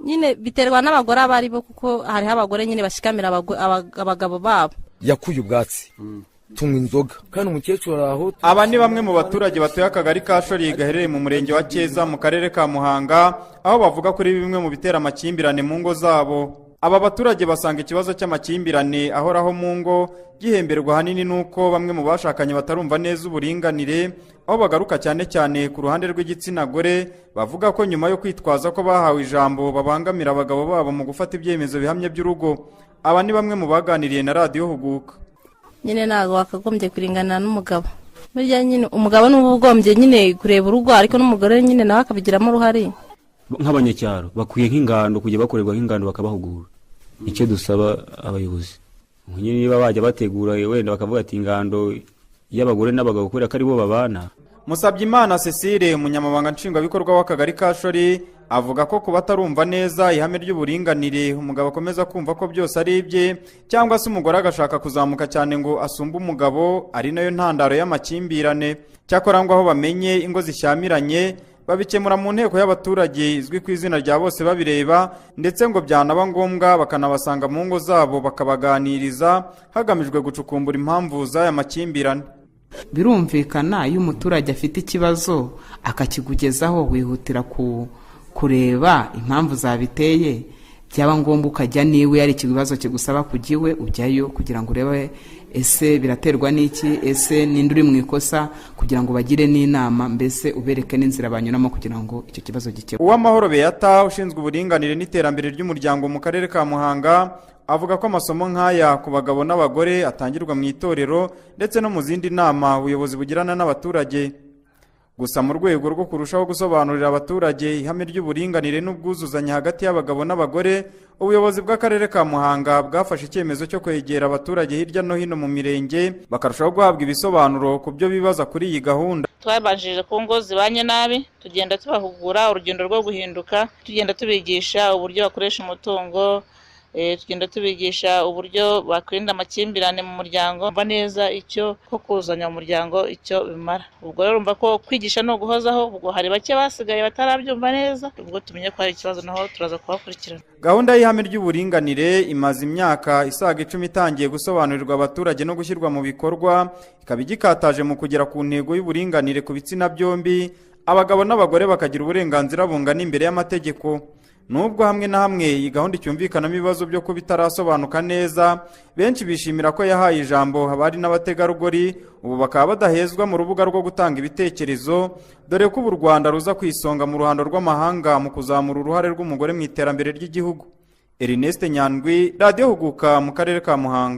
nyine biterwa n'abagore abari bo, kuko hariho abagore nyine bashikamira abagabo babo. Yakuye ubwatsi tunywa inzoga kandi umukecuru aho. Aba ni bamwe mu baturage batuye akagari ka Shori gaherereye mu murenge wa Cyeza mu karere ka Muhanga, aho bavuga kuri bimwe mu bitera amakimbirane mu ngo zabo. Aba baturage basanga ikibazo cy'amakimbirane ahoraho mu ngo gihemberwa hanini nuko bamwe mu bashakanye batarumva neza uburinganire, aho bagaruka cyane cyane ku ruhande rw'igitsina gore, bavuga ko nyuma yo kwitwaza ko bahawe ijambo babangamira abagabo babo mu gufata ibyemezo bihamye by'urugo. Aba ni bamwe mu baganiriye na Radio Huguka. Nyine ntago wakagombye kuringana n'umugabo. Burya nyine umugabo n'ubu ugombye nyine kureba urugo, ariko n'umugore nyine nawe akabigiramo uruhare. Nk'abanyacyaro bakwiye nk'ingando kujya bakorerwa nk'ingando bakabahugura. Icyo dusaba abayobozi nyine niba bajya bategura wenda bakavuga ati ingando y'abagore n'abagabo kubera ko ari bo babana. Musabyimana Cecile, umunyamabanga nshingwabikorwa w'akagari ka Shori, avuga ko kuba atarumva neza ihame ry'uburinganire umugabo akomeza kumva ko byose ari ibye, cyangwa se umugore agashaka kuzamuka cyane ngo asumbe umugabo, ari nayo ntandaro y'amakimbirane. Cyakora ngo aho bamenye ingo zishyamiranye babikemura mu nteko y'abaturage izwi ku izina rya bose babireba, ndetse ngo byanaba ngombwa bakanabasanga mu ngo zabo bakabaganiriza hagamijwe gucukumbura impamvu z'aya makimbirane. Birumvikana iyo umuturage afite ikibazo akakigugezaho, wihutira kureba impamvu zabiteye, byaba ngombwa ukajya niwe ari ikibazo kigusaba kugiwe ujyayo kugira ngo urebe ese biraterwa n'iki, ese ninde uri mu ikosa, kugira ngo bagire n'inama, mbese ubereke n'inzira banyuramo kugira ngo icyo kibazo gikemuke. Uwamahoro Beata ushinzwe uburinganire n'iterambere ry'umuryango mu karere ka Muhanga avuga ko amasomo nk'aya ku bagabo n'abagore atangirwa mu itorero ndetse no mu zindi nama ubuyobozi bugirana n'abaturage. Gusa mu rwego rwo kurushaho gusobanurira abaturage ihame ry'uburinganire n'ubwuzuzanye hagati y'abagabo n'abagore, ubuyobozi bw'akarere ka Muhanga bwafashe icyemezo cyo kwegera abaturage hirya no hino mu mirenge bakarushaho guhabwa ibisobanuro ku byo bibaza kuri iyi gahunda. Twabanjije ku ngo zibanye nabi, tugenda tubahugura urugendo rwo guhinduka, tugenda tubigisha uburyo bakoresha umutungo, tugenda tubigisha uburyo bakwirinda amakimbirane mu muryango, mva neza icyo ko kuzanya mu muryango icyo bimara. Ubwo rero urumva ko kwigisha no guhozaho, ubwo hari bake basigaye batarabyumva neza, ubwo tumenye ko hari ikibazo naho turaza kubakurikirana. Gahunda y'ihame ry'uburinganire imaze imyaka isaga 10 itangiye gusobanurirwa abaturage no gushyirwa mu bikorwa, ikaba igikataje mu kugera ku ntego y'uburinganire ku bitsina byombi, abagabo n'abagore bakagira uburenganzira bungana imbere y'amategeko. Nubwo hamwe na hamwe iyi gahunda icyumvikanamo ibibazo byo kuba itarasobanuka neza, benshi bishimira ko yahaye ijambo abari n'abategarugori, ubu bakaba badahezwa mu rubuga rwo gutanga ibitekerezo, dore ko u Rwanda ruza kwisonga mu ruhando rw'amahanga mu kuzamura uruhare rw'umugore mu iterambere ry'igihugu. Ernest Nyandwi, Radio Huguka mu karere ka Muhanga.